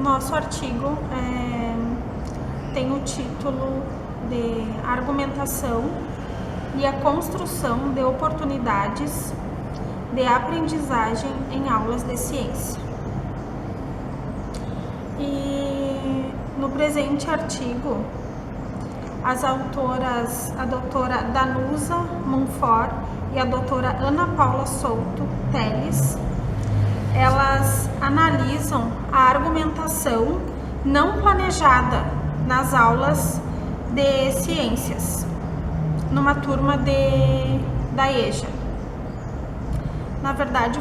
nosso artigo tem o título de Argumentação e a construção de oportunidades de aprendizagem em aulas de ciência. E no presente artigo, as autoras, a doutora Danusa Monfort e a doutora Ana Paula Souto Teles, elas analisam a argumentação não planejada nas aulas de ciências, numa turma da EJA. Na verdade,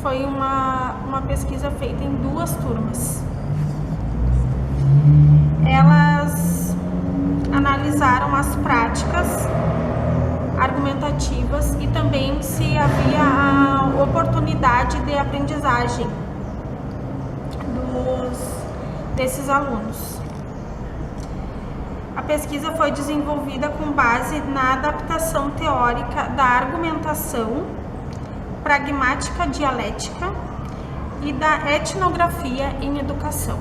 foi uma pesquisa feita em 2 turmas. Elas analisaram as práticas argumentativas e também se havia a oportunidade de aprendizagem desses alunos. A pesquisa foi desenvolvida com base na adaptação teórica da argumentação, pragmática dialética e da etnografia em educação.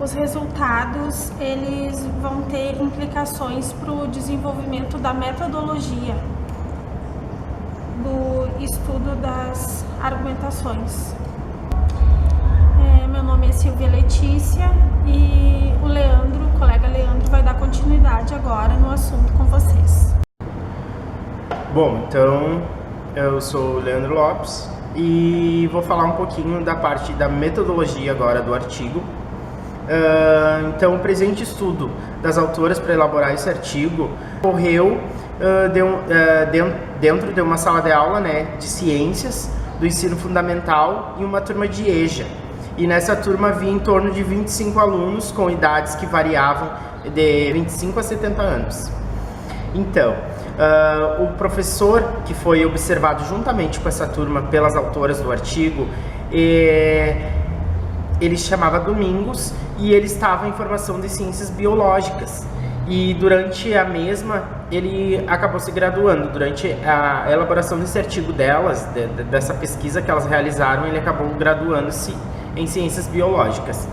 Os resultados, eles vão ter implicações para o desenvolvimento da metodologia do estudo das argumentações. Meu nome é Silvia Letícia e o colega Leandro, vai dar continuidade agora no assunto com vocês. Bom, então eu sou o Leandro Lopes e vou falar um pouquinho da parte da metodologia agora do artigo. Então, o presente estudo das autoras para elaborar esse artigo ocorreu dentro de uma sala de aula, de ciências do ensino fundamental e uma turma de EJA. E nessa turma havia em torno de 25 alunos com idades que variavam de 25 a 70 anos. Então, o professor que foi observado juntamente com essa turma pelas autoras do artigo, ele se chamava Domingos e ele estava em formação de ciências biológicas. E durante a mesma, ele acabou se graduando. Durante a elaboração desse artigo delas, dessa pesquisa que elas realizaram, ele acabou graduando-se em ciências biológicas.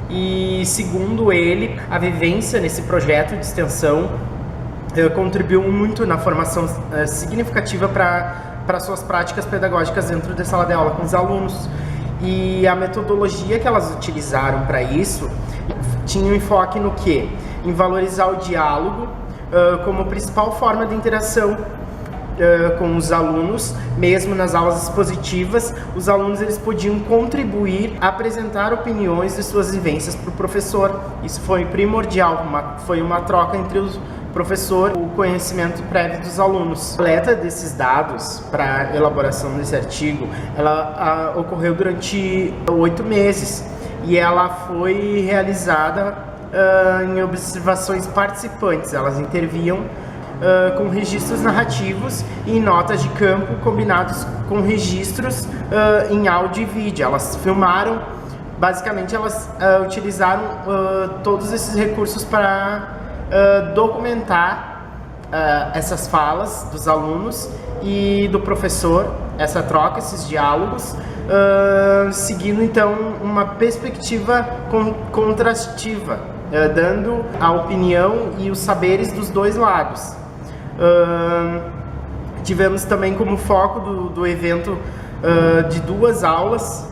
E segundo ele, a vivência nesse projeto de extensão contribuiu muito na formação significativa para suas práticas pedagógicas dentro da sala de aula com os alunos. E a metodologia que elas utilizaram para isso tinha um enfoque no quê? Em valorizar o diálogo como principal forma de interação com os alunos. Mesmo nas aulas expositivas, os alunos eles podiam contribuir, apresentar opiniões de suas vivências para o professor. Isso foi primordial, foi uma troca entre o professor e o conhecimento prévio dos alunos. A coleta desses dados para a elaboração desse artigo, ela ocorreu durante 8 meses e ela foi realizada em observações participantes. Elas intervinham com registros narrativos e notas de campo combinados com registros em áudio e vídeo. Elas filmaram, basicamente elas utilizaram todos esses recursos para documentar essas falas dos alunos e do professor, essa troca, esses diálogos, seguindo então uma perspectiva contrastiva, dando a opinião e os saberes dos dois lados. Tivemos também como foco do evento de 2 aulas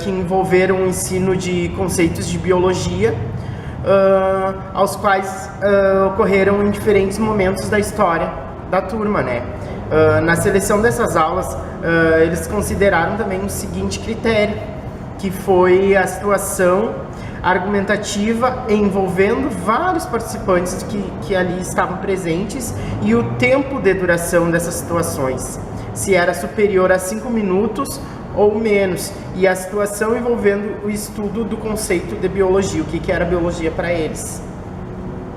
que envolveram o ensino de conceitos de biologia, aos quais ocorreram em diferentes momentos da história da turma, na seleção dessas aulas, eles consideraram também o seguinte critério, que foi a situação argumentativa envolvendo vários participantes que ali estavam presentes e o tempo de duração dessas situações, se era superior a 5 minutos ou menos, e a situação envolvendo o estudo do conceito de biologia, o que era biologia para eles.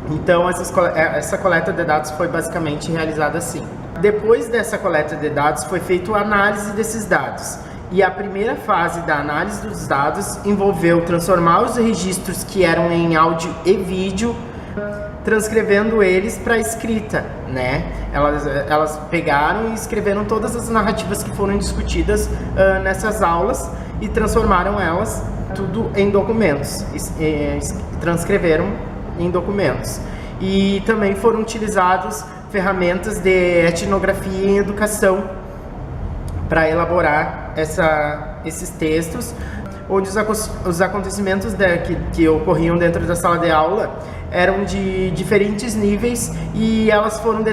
Então essa coleta de dados foi basicamente realizada assim. Depois dessa coleta de dados foi feita a análise desses dados. E a primeira fase da análise dos dados envolveu transformar os registros que eram em áudio e vídeo, transcrevendo eles para escrita, né? Elas pegaram e escreveram todas as narrativas que foram discutidas nessas aulas e transformaram elas tudo em documentos, transcreveram em documentos. E também foram utilizados ferramentas de etnografia em educação para elaborar esses textos, onde os acontecimentos que ocorriam dentro da sala de aula eram de diferentes níveis e elas foram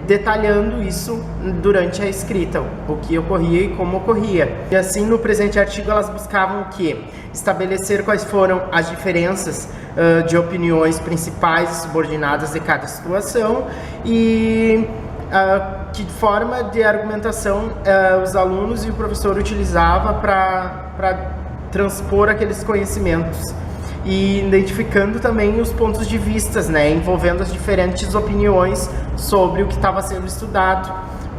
detalhando isso durante a escrita, o que ocorria e como ocorria. E assim, no presente artigo, elas buscavam o quê? Estabelecer quais foram as diferenças de opiniões principais e subordinadas de cada situação e que forma de argumentação os alunos e o professor utilizava para transpor aqueles conhecimentos, e identificando também os pontos de vista, né, envolvendo as diferentes opiniões sobre o que estava sendo estudado,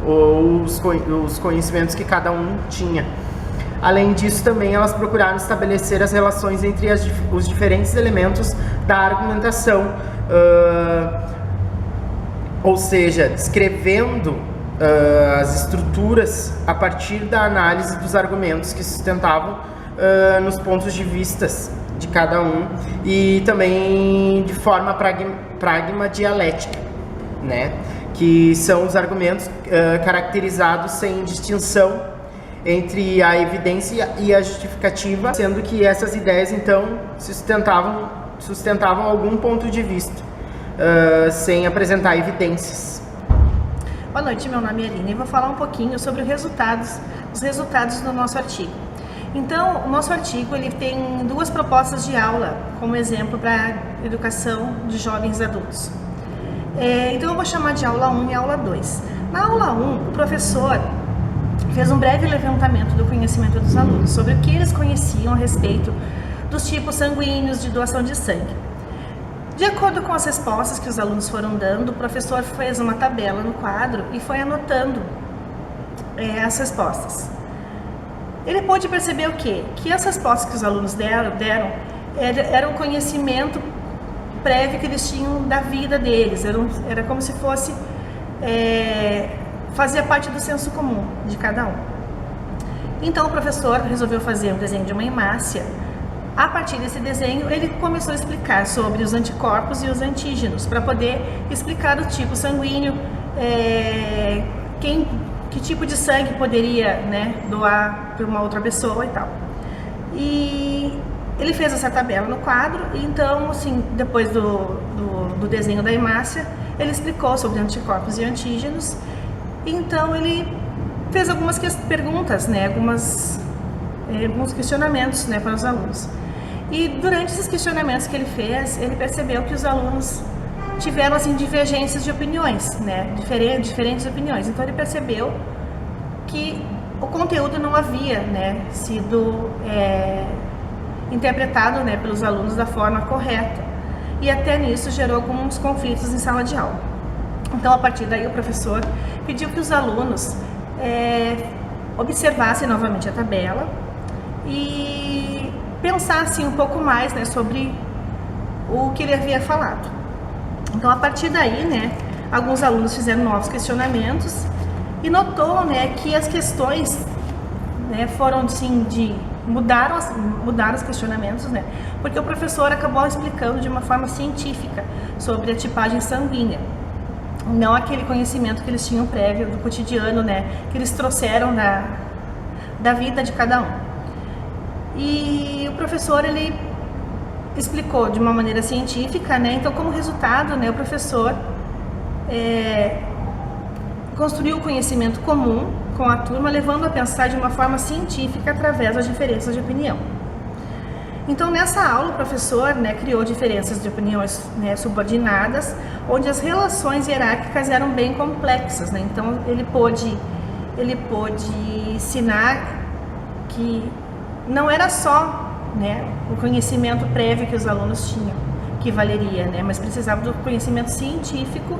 ou os conhecimentos que cada um tinha. Além disso, também elas procuraram estabelecer as relações entre os diferentes elementos da argumentação, ou seja, descrevendo as estruturas a partir da análise dos argumentos que sustentavam nos pontos de vista de cada um, e também de forma pragma-dialética, né? Que são os argumentos caracterizados sem distinção entre a evidência e a justificativa, sendo que essas ideias então sustentavam algum ponto de vista, sem apresentar evidências. Boa noite, meu nome é Aline e vou falar um pouquinho sobre os resultados do nosso artigo. Então, o nosso artigo ele tem duas propostas de aula como exemplo para educação de jovens adultos. Então, eu vou chamar de aula 1 e aula 2. Na aula 1, o professor fez um breve levantamento do conhecimento dos alunos sobre o que eles conheciam a respeito dos tipos sanguíneos de doação de sangue. De acordo com as respostas que os alunos foram dando, o professor fez uma tabela no quadro e foi anotando as respostas. Ele pôde perceber o quê? Que as respostas que os alunos deram era um conhecimento prévio que eles tinham da vida deles, era como se fosse, fazia parte do senso comum de cada um. Então o professor resolveu fazer um desenho de uma hemácia. A partir desse desenho, ele começou a explicar sobre os anticorpos e os antígenos, para poder explicar o tipo sanguíneo, que tipo de sangue poderia, né, doar para uma outra pessoa e tal. E ele fez essa tabela no quadro, e então, assim, depois do desenho da hemácia, ele explicou sobre anticorpos e antígenos. Então ele fez algumas perguntas, né, alguns questionamentos, né, para os alunos. E durante esses questionamentos que ele fez, ele percebeu que os alunos tiveram assim divergências de opiniões, né, diferentes opiniões. Então ele percebeu que o conteúdo não havia, né, sido interpretado, né, pelos alunos da forma correta, e até nisso gerou alguns conflitos em sala de aula. Então, a partir daí, o professor pediu que os alunos observassem novamente a tabela e pensassem um pouco mais, né, sobre o que ele havia falado. Então, a partir daí, né, alguns alunos fizeram novos questionamentos e notou, né, que as questões, né, foram assim, mudaram os questionamentos, né, porque o professor acabou explicando de uma forma científica sobre a tipagem sanguínea, não aquele conhecimento que eles tinham prévio do cotidiano, né, que eles trouxeram da vida de cada um. E o professor, ele explicou de uma maneira científica, né, então como resultado, né, o professor construiu o conhecimento comum com a turma, levando a pensar de uma forma científica através das diferenças de opinião. Então, nessa aula, o professor, né, criou diferenças de opiniões, né, subordinadas, onde as relações hierárquicas eram bem complexas, né? Então, ele pôde ensinar que não era só, né, o conhecimento prévio que os alunos tinham que valeria, né, mas precisava do conhecimento científico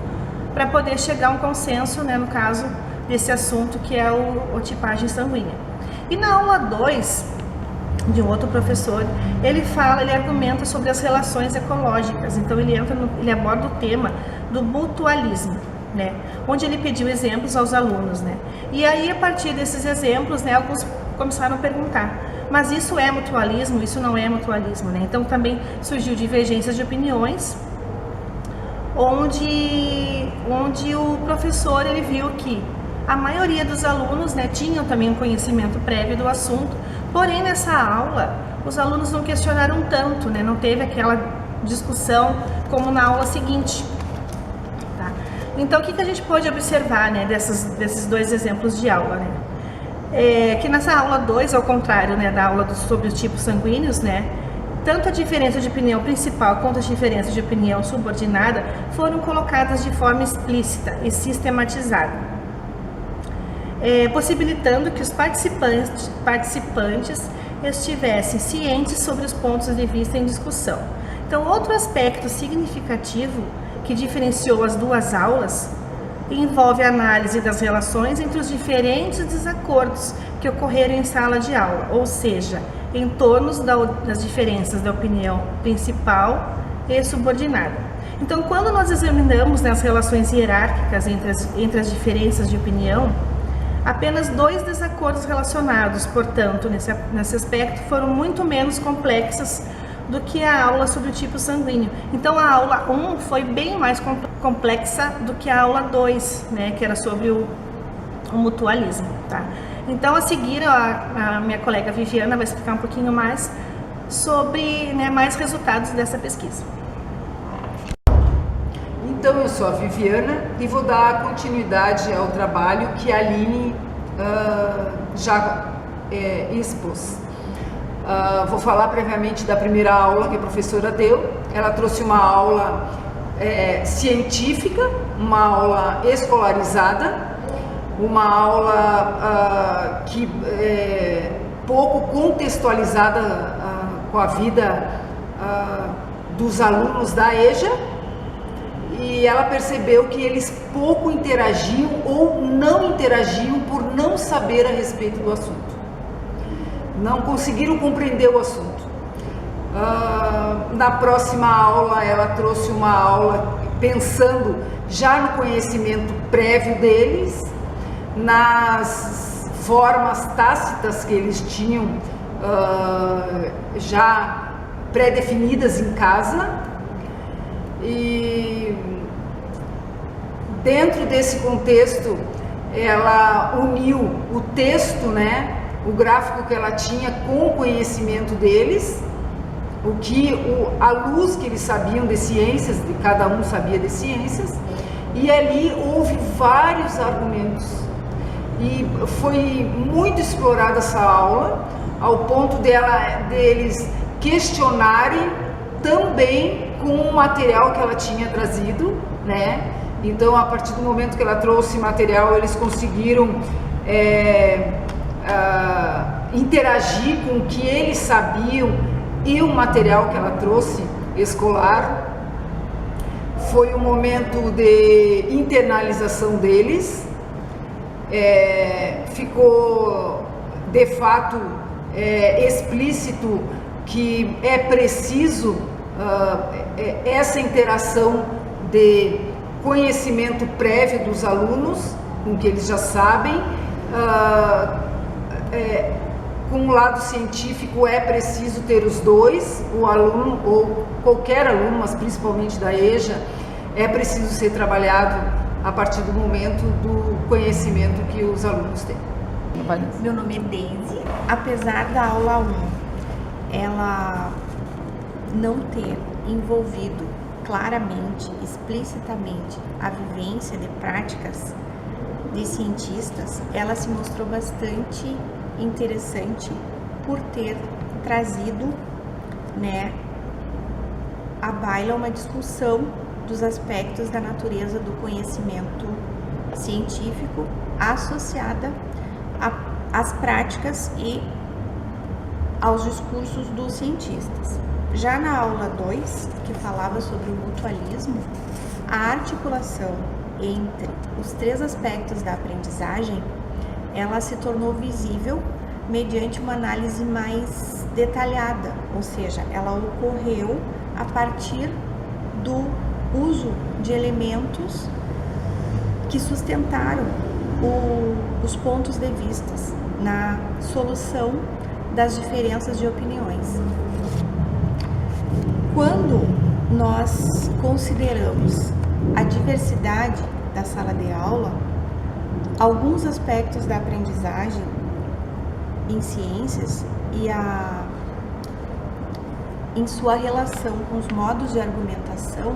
para poder chegar a um consenso, né, no caso desse assunto que é a tipagem sanguínea. E na aula 2, de um outro professor, ele argumenta sobre as relações ecológicas. Então ele aborda o tema do mutualismo. né? Onde ele pediu exemplos aos alunos, né? E aí, a partir desses exemplos, né, alguns começaram a perguntar, mas isso é mutualismo? Isso não é mutualismo, né? Então também surgiu divergências de opiniões, onde o professor ele viu que a maioria dos alunos, né, tinham também um conhecimento prévio do assunto, porém nessa aula os alunos não questionaram tanto, né? Não teve aquela discussão como na aula seguinte. Tá? Então o que a gente pode observar, né, desses dois exemplos de aula, né? Que nessa aula 2, ao contrário, né, da aula sobre os tipos sanguíneos, né, tanto a diferença de opinião principal quanto as diferenças de opinião subordinada foram colocadas de forma explícita e sistematizada, possibilitando que os participantes estivessem cientes sobre os pontos de vista em discussão. Então, outro aspecto significativo que diferenciou as duas aulas envolve a análise das relações entre os diferentes desacordos que ocorreram em sala de aula, ou seja, em torno das diferenças da opinião principal e subordinada. Então, quando nós examinamos, né, as relações hierárquicas entre as diferenças de opinião, apenas 2 desacordos relacionados, portanto, nesse aspecto, foram muito menos complexas do que a aula sobre o tipo sanguíneo. Então a aula 1 foi bem mais complexa do que a aula 2, né, que era sobre o mutualismo, tá? Então a seguir a minha colega Viviana vai explicar um pouquinho mais sobre, né, mais resultados dessa pesquisa. Então eu sou a Viviana e vou dar continuidade ao trabalho que a Aline já expôs. Vou falar previamente da primeira aula que a professora deu. Ela trouxe uma aula científica, uma aula escolarizada, uma aula que pouco contextualizada com a vida dos alunos da EJA, e ela percebeu que eles pouco interagiam ou não interagiam por não saber a respeito do assunto. Não conseguiram compreender o assunto. Na próxima aula, ela trouxe uma aula pensando já no conhecimento prévio deles, nas formas tácitas que eles tinham já pré-definidas em casa. E dentro desse contexto, ela uniu o texto, né, o gráfico que ela tinha com o conhecimento deles, a luz que eles sabiam de ciências, de cada um sabia de ciências, e ali houve vários argumentos. E foi muito explorada essa aula, ao ponto deles questionarem também com o material que ela tinha trazido, né? Então, a partir do momento que ela trouxe material, eles conseguiram interagir com o que eles sabiam e o material que ela trouxe escolar. Foi um momento de internalização deles. Ficou de fato explícito que é preciso essa interação de conhecimento prévio dos alunos, com o que eles já sabem, com o lado científico é preciso ter os dois, o aluno ou qualquer aluno, mas principalmente da EJA, é preciso ser trabalhado a partir do momento do conhecimento que os alunos têm. Meu nome é Daisy. Apesar da aula 1 ela não ter envolvido claramente, explicitamente a vivência de práticas de cientistas, ela se mostrou bastante interessante por ter trazido, né, à baila uma discussão dos aspectos da natureza do conhecimento científico associada às práticas e aos discursos dos cientistas. Já na aula 2, que falava sobre o mutualismo, a articulação entre os 3 aspectos da aprendizagem, ela se tornou visível mediante uma análise mais detalhada, ou seja, ela ocorreu a partir do uso de elementos que sustentaram os pontos de vistas na solução das diferenças de opiniões. Quando nós consideramos a diversidade da sala de aula, alguns aspectos da aprendizagem em ciências e em sua relação com os modos de argumentação,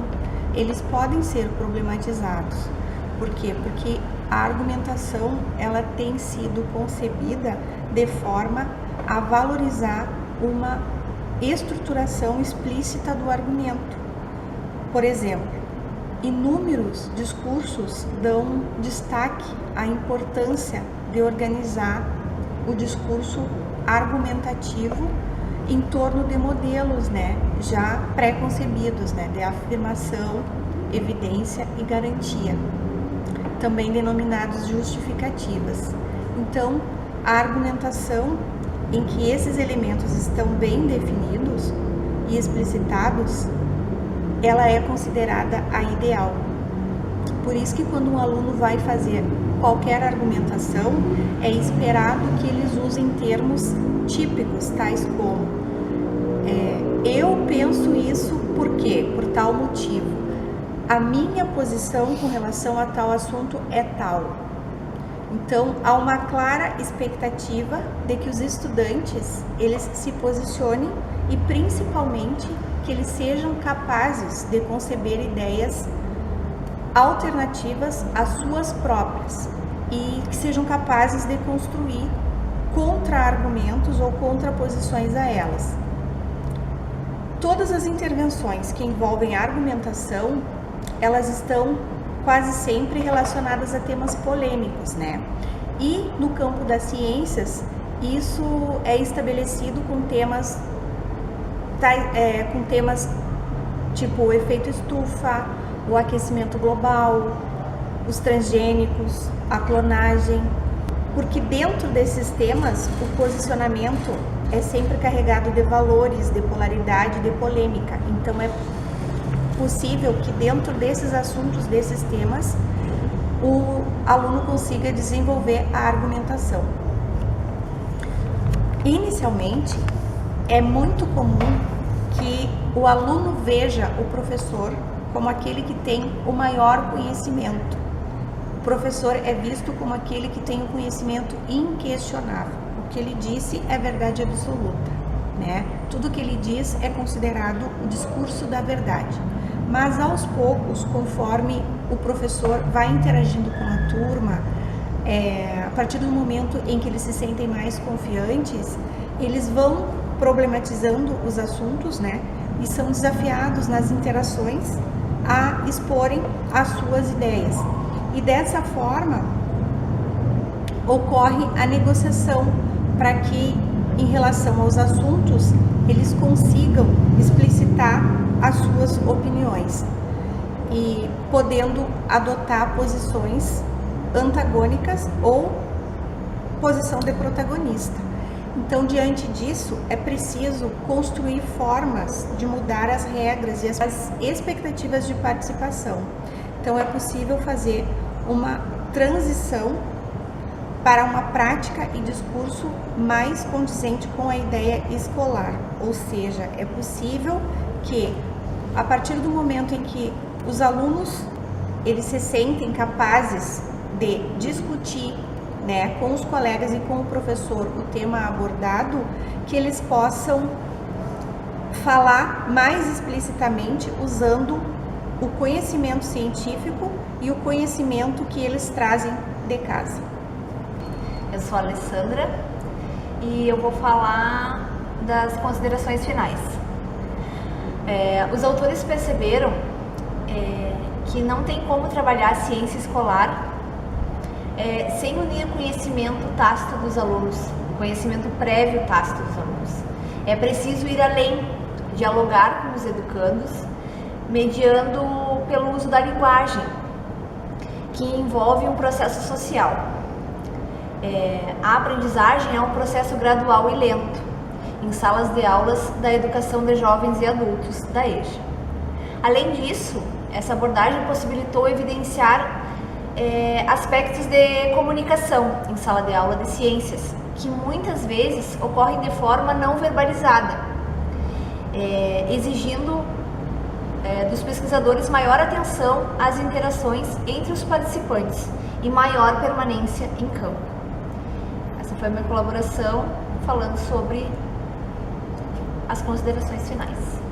eles podem ser problematizados. Por quê? Porque a argumentação ela tem sido concebida de forma a valorizar uma estruturação explícita do argumento. Por exemplo, inúmeros discursos dão destaque à importância de organizar o discurso argumentativo em torno de modelos, já pré-concebidos, de afirmação, evidência e garantia, também denominados justificativas. Então, a argumentação em que esses elementos estão bem definidos e explicitados, ela é considerada a ideal. Por isso que quando um aluno vai fazer qualquer argumentação, é esperado que eles usem termos típicos, tais como eu penso isso por quê? Por tal motivo. A minha posição com relação a tal assunto é tal. Então, há uma clara expectativa de que os estudantes, eles se posicionem e principalmente que eles sejam capazes de conceber ideias alternativas às suas próprias e que sejam capazes de construir contra-argumentos ou contraposições a elas. Todas as intervenções que envolvem argumentação, elas estão quase sempre relacionadas a temas polêmicos, E no campo das ciências, isso é estabelecido com temas tipo o efeito estufa, o aquecimento global, os transgênicos, a clonagem, porque dentro desses temas o posicionamento é sempre carregado de valores, de polaridade, de polêmica. Então é possível que dentro desses assuntos, desses temas, o aluno consiga desenvolver a argumentação. Inicialmente, é muito comum que o aluno veja o professor como aquele que tem o maior conhecimento. O professor é visto como aquele que tem o conhecimento inquestionável. O que ele disse é verdade absoluta, Tudo que ele diz é considerado o discurso da verdade. Mas aos poucos, conforme o professor vai interagindo com a turma, a partir do momento em que eles se sentem mais confiantes, eles vão problematizando os assuntos, E são desafiados nas interações a exporem as suas ideias. E dessa forma, ocorre a negociação para que, em relação aos assuntos, eles consigam explicitar as suas opiniões e podendo adotar posições antagônicas ou posição de protagonista. Então, diante disso, é preciso construir formas de mudar as regras e as expectativas de participação. Então, é possível fazer uma transição para uma prática e discurso mais condizente com a ideia escolar. Ou seja, é possível que, a partir do momento em que os alunos eles se sentem capazes de discutir com os colegas e com o professor o tema abordado, que eles possam falar mais explicitamente usando o conhecimento científico e o conhecimento que eles trazem de casa. Eu sou a Alessandra e eu vou falar das considerações finais. Os autores perceberam que não tem como trabalhar a ciência escolar sem unir o conhecimento tácito dos alunos, o conhecimento prévio tácito dos alunos. É preciso ir além, dialogar com os educandos, mediando pelo uso da linguagem, que envolve um processo social. A aprendizagem é um processo gradual e lento, em salas de aulas da educação de jovens e adultos, da EJA. Além disso, essa abordagem possibilitou evidenciar aspectos de comunicação em sala de aula de ciências, que muitas vezes ocorrem de forma não verbalizada, exigindo dos pesquisadores maior atenção às interações entre os participantes e maior permanência em campo. Essa foi a minha colaboração falando sobre as considerações finais.